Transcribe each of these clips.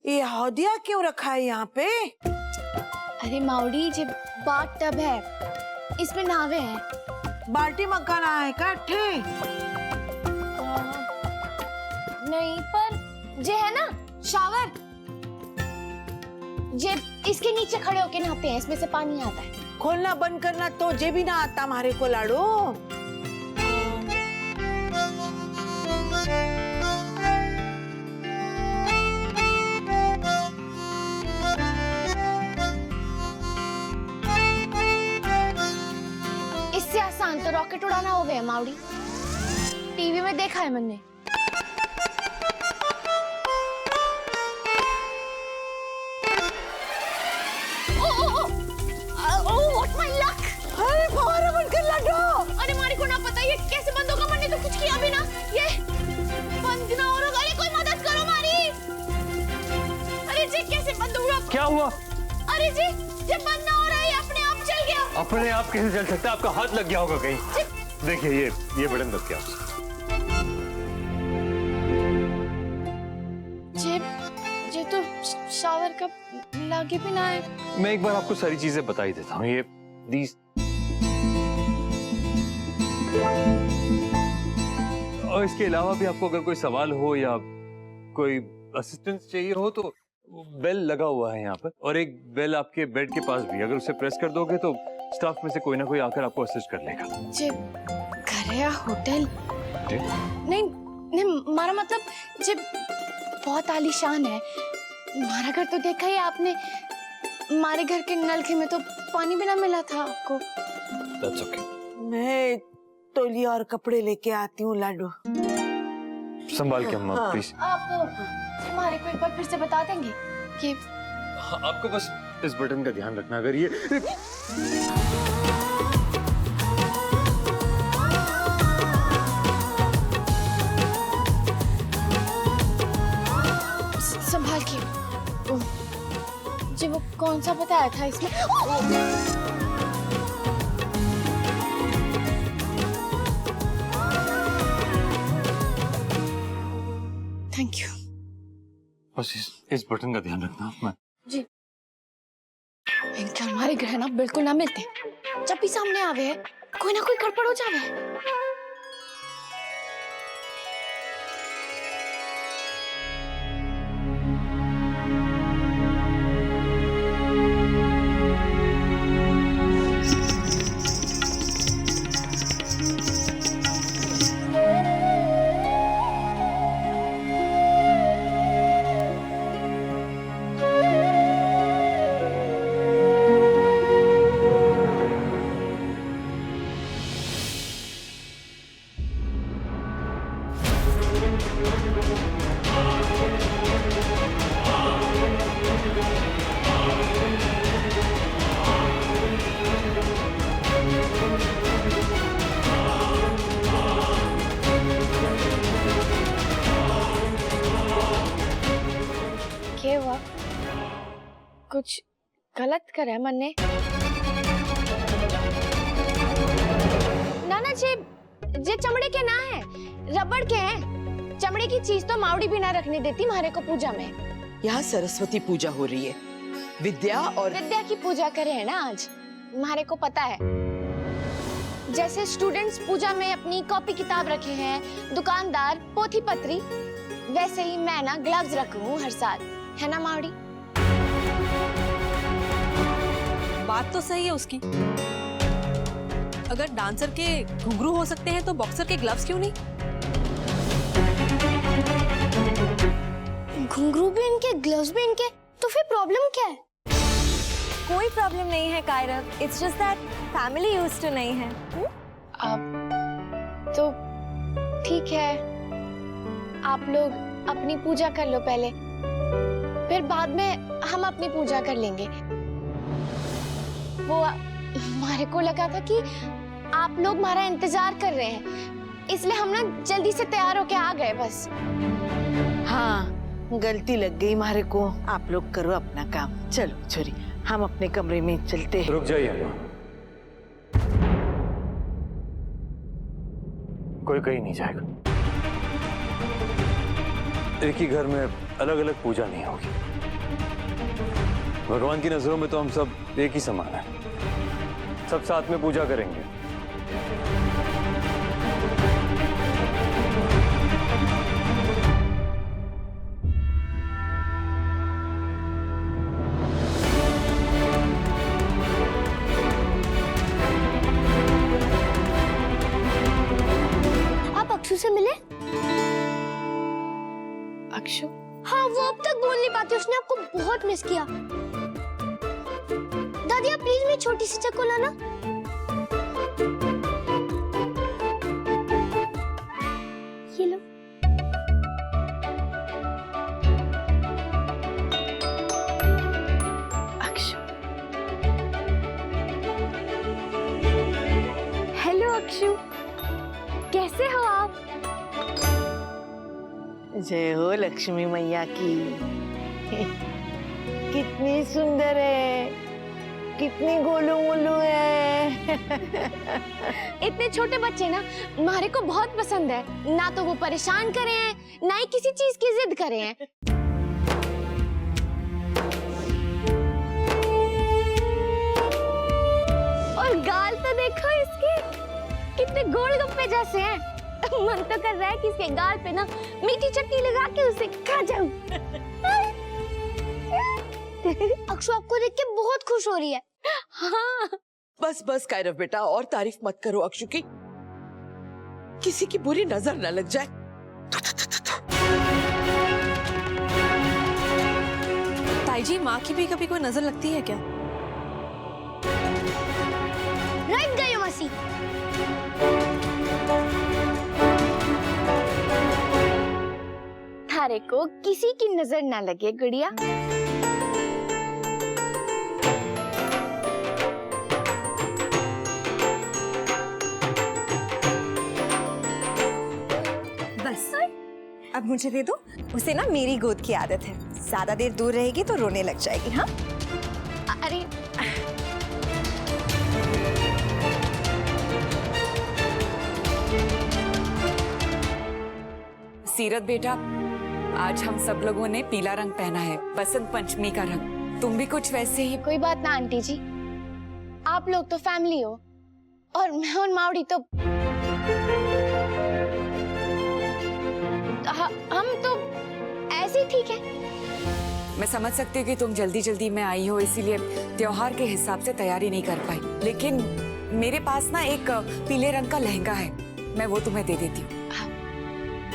ये हौदिया क्यों रखा है यहाँ पे? अरे माउडी जे बाथ टब है, इसमें नहावे हैं। बाल्टी मकाना है का ठे? नहीं, पर जे है ना शावर, जे इसके नीचे खड़े होके नहाते हैं, इसमें से पानी आता है। खोलना बंद करना तो जे भी ना आता हमारे को लाडो। इससे आसान तो रॉकेट उड़ाना हो गया माउडी। टीवी में देखा है मैंने। अरे फव्वारा बंद कर लाडो। अरे मारी को ना पता ये कैसे बंद होगा, मैंने तो कुछ किया भी ना। ये बंद ना हो रहा है, कोई मदद करो मारी। अरे जी कैसे बंद हुआ? क्या हुआ? अरे जी जब बंद ना हो रहा है, अपने आप चल गया। अपने आप कैसे चल सकता है? आपका हाथ लग गया होगा कहीं। देखिए ये बटन दब गया। जे तो शावर का लागे भी ना है। मैं एक बार आपको सारी चीजें बता ही देता हूँ। ये और इसके अलावा भी आपको अगर कोई सवाल हो या कोई असिस्टेंस चाहिए हो तो बेल लगा हुआ है यहाँ पर, और एक बेल आपके बेड के पास भी। अगर उसे प्रेस कर दोगे तो स्टाफ में से कोई ना कोई आकर आपको असिस्ट कर लेगा। जे घर या होटल? नहीं नहीं, मारा मतलब जे बहुत आलीशान है। हमारा घर तो देखा ही आपने। हमारे घर के नलके में तो पानी भी ना मिला था आपको। That's okay. मैं तौलिया और कपड़े लेके आती हूँ लाडो। संभाल के अम्मा प्लीज। आप हमारे को एक बार फिर से बता देंगे कि आपको बस इस बटन का ध्यान रखना। अगर ये संभाल के। जी वो कौन सा बताया था इसमें? Thank you. बस इस बटन का ध्यान रखना मैं। जी इनके हमारे ग्रह ना बिल्कुल ना मिलते। जब भी सामने आवे कोई ना कोई गड़बड़ हो जावे। क्या हुआ? कुछ गलत करे मन्ने? ना जे चमड़े के ना है, रबड़ के हैं। चमड़े की चीज तो माउडी भी ना रखने देती मारे को पूजा में। यहाँ सरस्वती पूजा हो रही है। विद्या की पूजा करे है ना आज। मारे को पता है। जैसे स्टूडेंट्स पूजा में अपनी कॉपी किताब रखे हैं, दुकानदार पोथी पत्री, वैसे ही मैं ना ग्लव्स रखूं हर साल, है ना माउडी? बात तो सही है उसकी। अगर डांसर के घुंघरू हो सकते हैं तो बॉक्सर के ग्लव्स क्यों नहीं? घुंघरू भी इनके, ग्लव्स भी इनके, तो फिर प्रॉब्लम क्या है? कोई प्रॉब्लम नहीं है Kairav, it's just that family used to नहीं है। अब तो ठीक है, आप लोग अपनी पूजा कर लो पहले, फिर बाद में हम अपनी पूजा कर लेंगे। वो हमारे को लगा था कि आप लोग हमारा इंतजार कर रहे हैं, इसलिए हम ना जल्दी से तैयार होके आ गए बस। हाँ गलती लग गई हमारे को। आप लोग करो अपना काम। चलो छोरी, हम अपने कमरे में चलते हैं। रुक जाइए अम्मा, कोई कहीं नहीं जाएगा। एक ही घर में अलग अलग पूजा नहीं होगी। भगवान की नजरों में तो हम सब एक ही समान हैं। सब साथ में पूजा करेंगे। आप अक्षु से मिले? अक्षु? हाँ, वो अब तक बोल नहीं पाती, उसने आपको बहुत मिस किया। दादी आप प्लीज मेरी छोटी सी चक्कू लाना। ये लो। अक्षु। हेलो अक्षु, कैसे हो आप? जय हो लक्ष्मी मैया की। कितनी सुंदर है, कितनी गोलू मोलू है। इतने छोटे बच्चे ना मारे को बहुत पसंद है। ना तो वो परेशान करे हैं, ना ही किसी चीज की जिद करे हैं। और गाल तो देखो इसके, कितने गोलगप्पे जैसे हैं। मन तो कर रहा है कि इसके गाल पे ना मीठी चटनी लगा के उसे खा जाऊं। अक्षु आपको देख के बहुत खुश हो रही है। हाँ। बस बस कायरव बेटा, और तारीफ मत करो अक्षु की, किसी की बुरी नजर न लग जाए। ताई जी, माँ की भी कभी कोई नजर लगती है क्या? राइट गई मासी। थारे को किसी की नजर ना लगे गुड़िया। बस अब मुझे दे दो। उसे ना मेरी गोद की आदत है, ज्यादा देर दूर रहेगी तो रोने लग जाएगी। हाँ अरे सीरत बेटा, आज हम सब लोगों ने पीला रंग पहना है, बसंत पंचमी का रंग। तुम भी कुछ वैसे ही। कोई बात ना आंटी जी, आप लोग तो फैमिली हो और मैं और मावड़ी तो हम तो ऐसे ही ठीक है। मैं समझ सकती हूँ कि तुम जल्दी जल्दी में आई हो, इसीलिए त्योहार के हिसाब से तैयारी नहीं कर पाई। लेकिन मेरे पास ना एक पीले रंग का लहंगा है, मैं वो तुम्हें दे देती हूँ।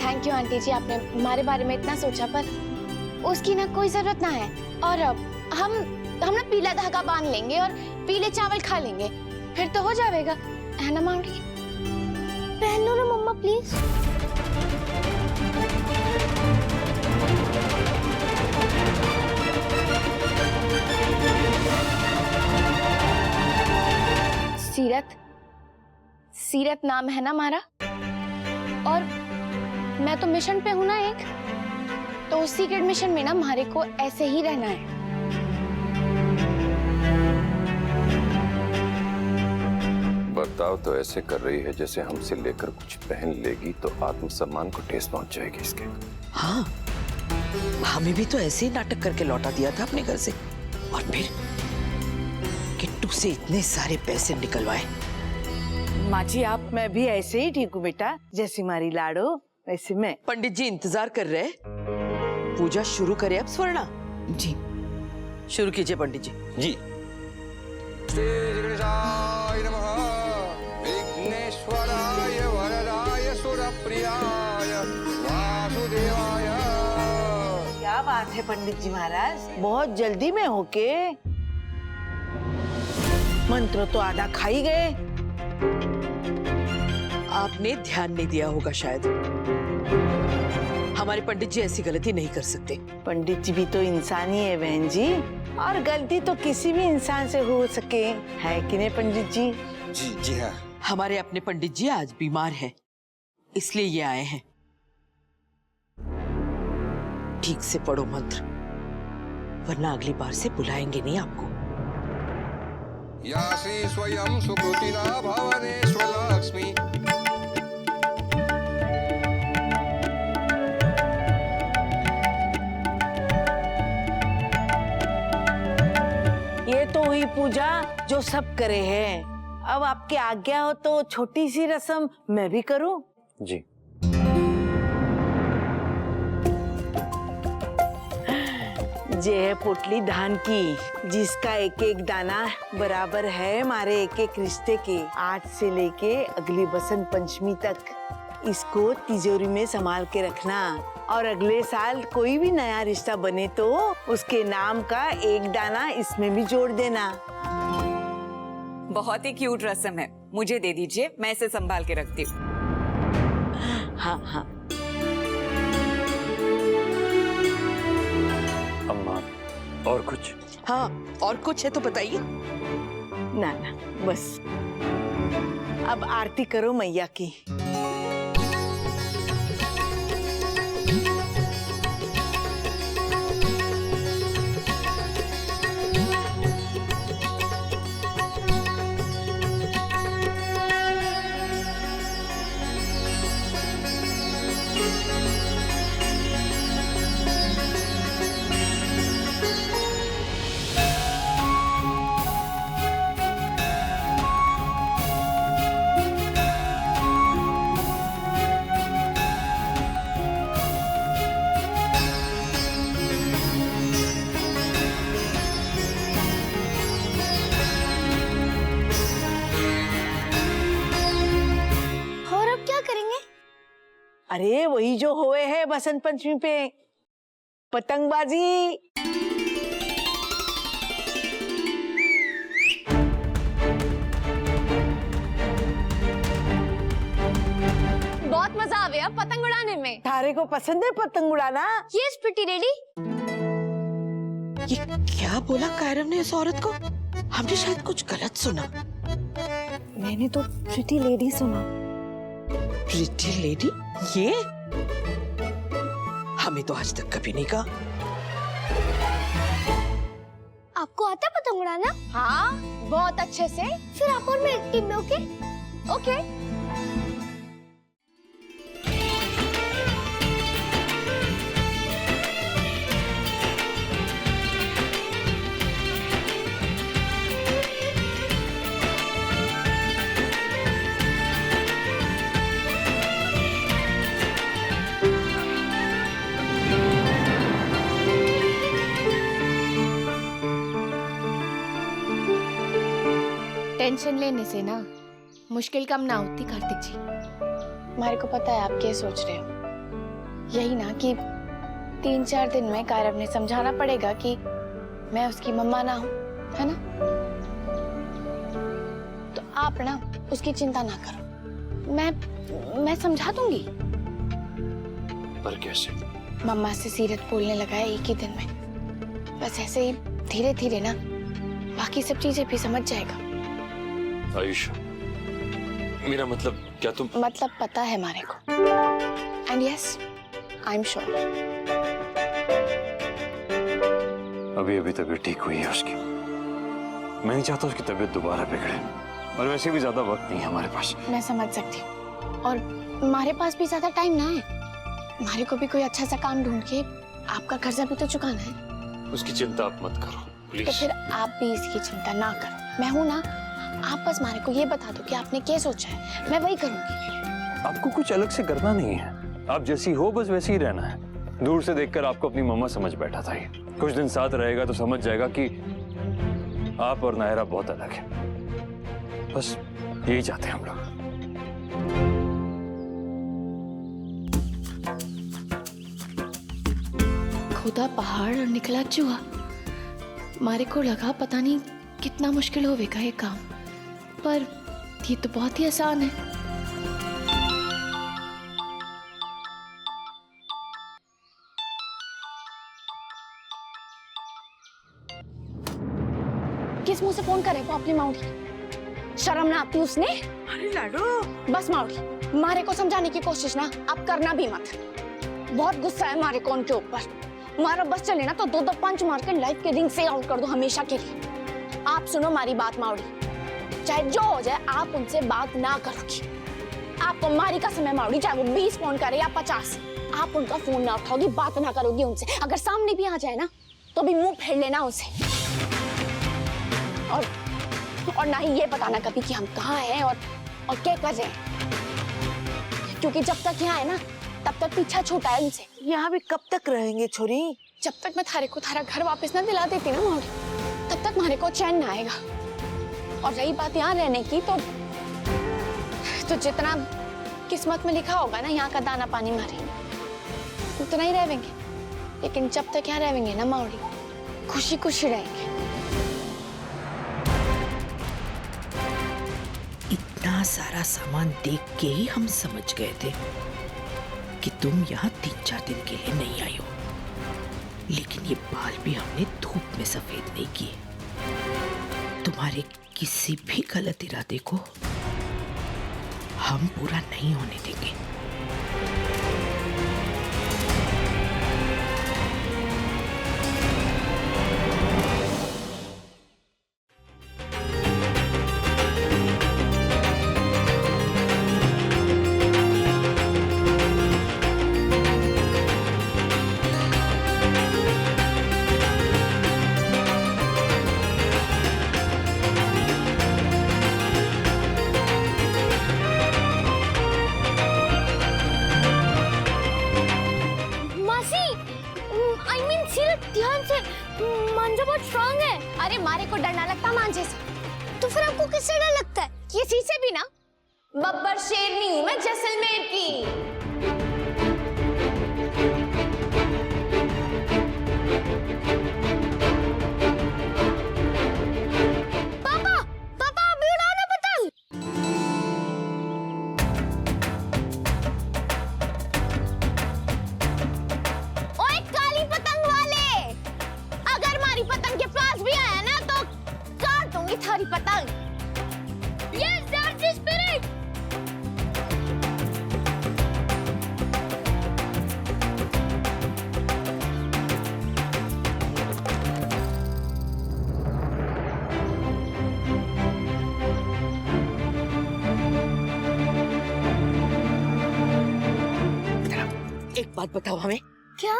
थैंक यू आंटी जी, आपने हमारे बारे में इतना सोचा, पर उसकी ना कोई जरूरत ना है। और हम ना पीला धागा बांध लेंगे और पीले चावल खा लेंगे, फिर तो हो जाएगा, है ना मावड़ी? पहन लो ना मम्मा प्लीज। सीरत, सीरत नाम है ना हमारा, और मैं तो मिशन पे हूं ना एक, तो उस सीक्रेट मिशन में ना हमारे को ऐसे ही रहना है। बर्ताव तो ऐसे कर रही है जैसे हमसे लेकर कुछ पहन लेगी तो आत्मसम्मान को ठेस पहुंच जाएगी इसके। हाँ, हमें भी तो ऐसे ही नाटक करके लौटा दिया था अपने घर से, और फिर किट्टू से इतने सारे पैसे निकलवाए। माँ जी आप। मैं भी ऐसे ही ठीक हूँ बेटा, जैसी मारी लाडो वैसे मैं। पंडित जी इंतजार कर रहे हैं, पूजा शुरू करें अब स्वर्णा? जी शुरू कीजिए पंडित जी। जी। विघ्नेश्वराय वरदाय सुरप्रियाय वासुदेवाय। क्या बात है पंडित जी महाराज, बहुत जल्दी में होके मंत्र तो आधा खा ही गए। आपने ध्यान नहीं दिया होगा शायद। हमारे पंडित जी ऐसी गलती नहीं कर सकते। पंडित जी भी तो इंसान ही है बहन जी, और गलती तो किसी भी इंसान से हो सके, है कि नहीं पंडित जी? जी जी हाँ। हमारे अपने पंडित जी आज बीमार हैं, इसलिए ये आए हैं। ठीक से पढ़ो मंत्र, वरना अगली बार से बुलाएंगे नहीं आपको। या श्री स्वयं सुकृतिना भवनेश्वरलक्ष्मी। हुई पूजा जो सब करे हैं। अब आपकी आज्ञा हो तो छोटी सी रस्म मैं भी करूं? जी। जे है पोटली धान की, जिसका एक एक दाना बराबर है हमारे एक एक रिश्ते के। आज से लेके अगली बसंत पंचमी तक इसको तिजोरी में संभाल के रखना, और अगले साल कोई भी नया रिश्ता बने तो उसके नाम का एक दाना इसमें भी जोड़ देना। बहुत ही क्यूट रस्म है, मुझे दे दीजिए, मैं इसे संभाल के रखती हूँ। हाँ हाँ। अम्मा और कुछ? हाँ, और कुछ है तो बताइए। ना ना बस, अब आरती करो मैया की। अरे वही जो होए है बसंत पंचमी पे, पतंगबाजी। बहुत मजा आवे अब पतंग उड़ाने में। थारे को पसंद है पतंग उड़ाना? Yes pretty lady. ये क्या बोला कायरव ने इस औरत को? हमने शायद कुछ गलत सुना। मैंने तो प्रिटी लेडी सुना। Pretty lady? ये हमें तो आज तक कभी नहीं कहा। आपको आता है पतंग उड़ाना? हाँ बहुत अच्छे से। फिर आप और मैं एक टीम में, ओके? ओके। टेंशन लेने से ना मुश्किल कम ना होती कार्तिक जी। हमारे को पता है आप क्या सोच रहे हो। यही ना कि 3-4 दिन में कायरव ने समझाना पड़ेगा कि मैं उसकी मम्मा ना हूं, है ना? तो आप ना उसकी चिंता ना करो, मैं समझा दूंगी। पर कैसे? मम्मा से सीरत बोलने लगा है एक ही दिन में। बस ऐसे ही धीरे धीरे ना बाकी सब चीजें भी समझ जाएगा। आयुष, मेरा मतलब क्या तुम? मतलब पता है मारे को। And yes, I am sure. अभी अभी तबीयत ठीक हुई है उसकी। मैं नहीं चाहता उसकी तबीयत दोबारा बिगड़े, और वैसे भी ज्यादा वक्त नहीं है हमारे पास। मैं समझ सकती हूँ, और हमारे पास भी ज्यादा टाइम ना है। हमारे को भी कोई अच्छा सा काम ढूंढ के आपका कर्जा भी तो चुकाना है। उसकी चिंता आप मत करो प्लीज। तो फिर आप भी इसकी चिंता ना करो। मैं हूं ना, आप बस मारे को ये बता दो कि आपने क्या सोचा है, मैं वही करूंगी। आपको कुछ अलग से करना नहीं है, आप जैसी हो बस वैसी ही रहना है। दूर से देखकर आपको अपनी मम्मा समझ बैठा था। ये कुछ दिन साथ रहेगा तो समझ जाएगा कि आप और नायरा बहुत अलग है। बस यही चाहते हैं हम लोग। खुदा पहाड़ और निकला चूहा। मारे को लगा पता नहीं कितना मुश्किल होगा ये काम, पर ये तो बहुत ही आसान है। किस मुंह से फोन करे वो अपनी माउड़ी? शर्म ना आती उसने? अरे लाडो, बस माउड़ी, मारे को समझाने की कोशिश ना आप करना भी मत। बहुत गुस्सा है मारे को उनके ऊपर। मारा बस चले ना तो 2-2 पंच मार के लाइफ के रिंग से आउट कर दो हमेशा के लिए। आप सुनो हमारी बात माउड़ी, चाहे जो हो जाए आप उनसे बात ना करोगी। आपको मारी का समय माउड़ी, चाहे वो 20 फोन करे या 50, आप उनका फोन ना उठाओगी, बात ना करोगी उनसे। अगर सामने भी आ जाए ना तो भी मुंह फेर लेना उनसे। और ना ही ये बताना कभी कि हम कहाँ हैं और क्या कर रहे हैं, क्योंकि जब तक यहाँ है ना तब तक पीछा छूटा है उनसे। यहाँ भी कब तक रहेंगे छोरी? जब तक मैं थारे को थारा घर वापस ना दिला देती ना मौड़ी, तब तक मारे को चैन ना आएगा। और रही बात यहाँ रहने की, तो जितना किस्मत में लिखा होगा ना यहाँ का दाना पानी मारे, उतना ही रहेंगे। लेकिन जब तक यहाँ रहेंगे ना मौड़ी, खुशी खुशी रहेंगे। इतना सारा सामान देख के ही हम समझ गए थे कि तुम यहाँ 3-4 दिन के लिए नहीं आई हो, लेकिन ये बाल भी हमने धूप में सफेद नहीं किए। तुम्हारे किसी भी गलत इरादे को हम पूरा नहीं होने देंगे। ध्यान से, मांझा बहुत स्ट्रांग है। अरे मारे को डर ना लगता मांझे से, तो फिर आपको किससे डर लगता है? किसी से भी ना। बब्बर शेरनी हूँ मैं जैसलमेर की। पापा, पापा अभी उड़ाओ ना पतंग। ओए काली पतंग वाले, अगर हमारी पतंग के पास भी आया ना तो काट दूंगी थारी पतंग। Yes, that's the spirit. एक बात बताओ हमें, क्या?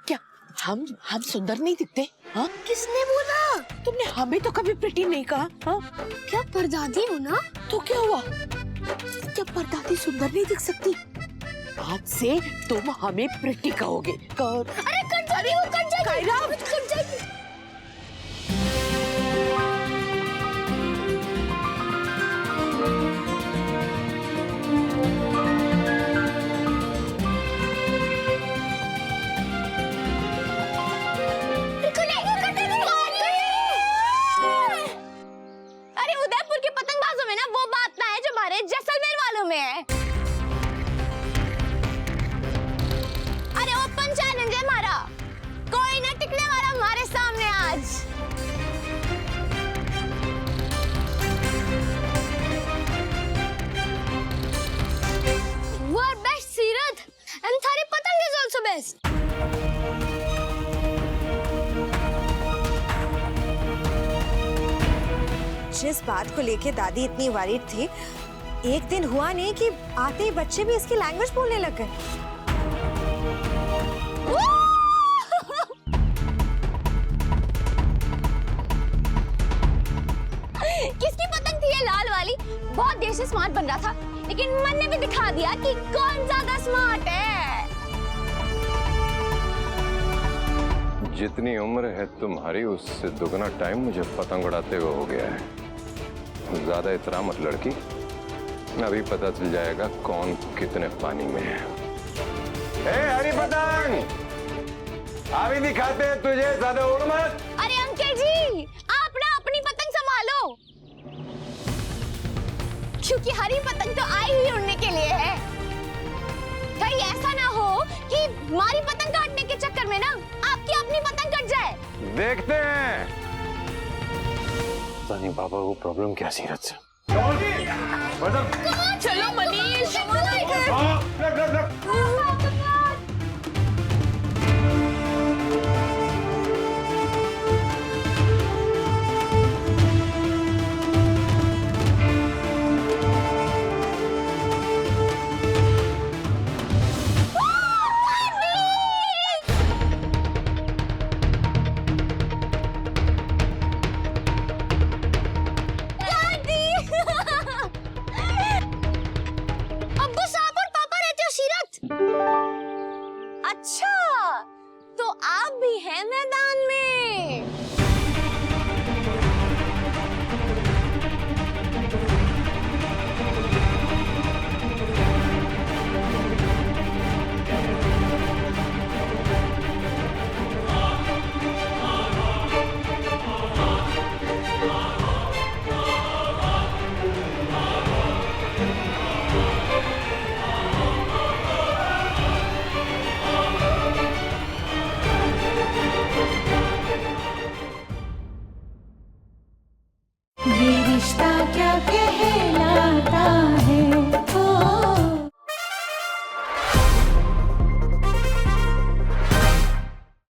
क्या हम सुंदर नहीं दिखते? हाँ, किसने बोला? तुमने हमें तो कभी प्रिटी नहीं कहा। हाँ, क्या परदादी हो ना? तो क्या हुआ? जब परदादी सुंदर नहीं दिख सकती, आज से तुम हमें प्रिटी कहोगे। अरे कट जाएगी, वो कट जाएगी। कायरा! कट जाएगी। अरे उदयपुर के पतंगबाजों में ना वो बात ना है जो हमारे जैसलमेर वालों में है। अरे ओपन चैलेंज है हमारा, कोई ना टिकने वाला हमारे सामने आज। You are best, Seerad, and थारी पतंग is also best. जिस बात को लेके दादी इतनी वरीड थी, एक दिन हुआ नहीं कि आते ही बच्चे भी इसकी लैंग्वेज बोलने लग गए। किसकी पतंग थी ये लाल वाली? बहुत देर से स्मार्ट बन रहा था, लेकिन मन ने भी दिखा दिया कि कौन ज्यादा स्मार्ट है। जितनी उम्र है तुम्हारी उससे दुगना टाइम मुझे पतंग उड़ाते हुए हो गया है। ज्यादा इतरा मत लड़की, अभी पता चल जाएगा कौन कितने पानी में है। हरी पतंग, अभी दिखाते हैं तुझे, ज्यादा उड़ मत। अरे अंकल जी, आप ना अपनी पतंग संभालो, क्योंकि हरी पतंग तो आई ही उड़ने के लिए है। कहीं ऐसा ना हो कि हमारी पतंग काटने के चक्कर में ना आपकी अपनी पतंग कट जाए। देखते हैं। नहीं बाबा, वो प्रॉब्लम क्या सीरत से? चलो मनीष,